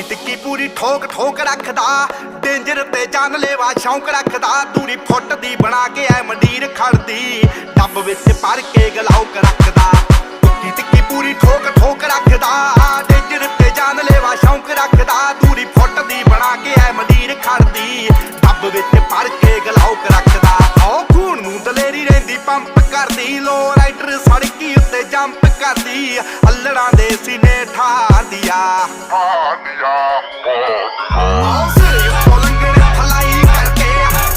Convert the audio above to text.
ਟਿੱਕੀ ਟਿੱਕੀ ਪੂਰੀ ਠੋਕ ਠੋਕ ਰੱਖਦਾ, ਡੇਂਜਰ ਤੇ ਜਾਨਲੇਵਾ ਸ਼ੌਂਕ ਰੱਖਦਾ। ਦੂਰੀ ਫੁੱਟ ਦੀ ਬਣਾ ਕੇ ਐ ਮੰਡੀਰ ਖੜਦੀ, ਡੱਬ ਵਿੱਚ ਭਰ ਕੇ ਗਲਾਉਕ ਰੱਖਦਾ। ਟਿੱਕੀ ਟਿੱਕੀ ਪੂਰੀ ਠੋਕ ਠੋਕ ਰੱਖਦਾ, ਡੇਂਜਰ ਤੇ ਜਾਨਲੇਵਾ ਸ਼ੌਂਕ ਰੱਖਦਾ। ਦੂਰੀ ਫੁੱਟ ਦੀ ਬਣਾ ਕੇ ਐ ਮੰਡੀਰ ਖੜਦੀ, ਡੱਬ ਵਿੱਚ ਭਰ ਕੇ ਗਲਾਉਕ ਰੱਖਦਾ। ਓ ਖੂਨ ਨੂੰ ਦਲੇਰੀ ਰਹਿੰਦੀ ਪੰਪ ਕਰਦੀ, ਲੋ ਰਾਈਡਰ ਸੜਕੀ ਉੱਤੇ ਜੰਪ ਕਰਦੀ। ਅੱਲੜਾਂ ਦੇ ਸੀਨੇ ਠਾਰਦੀ ਆ।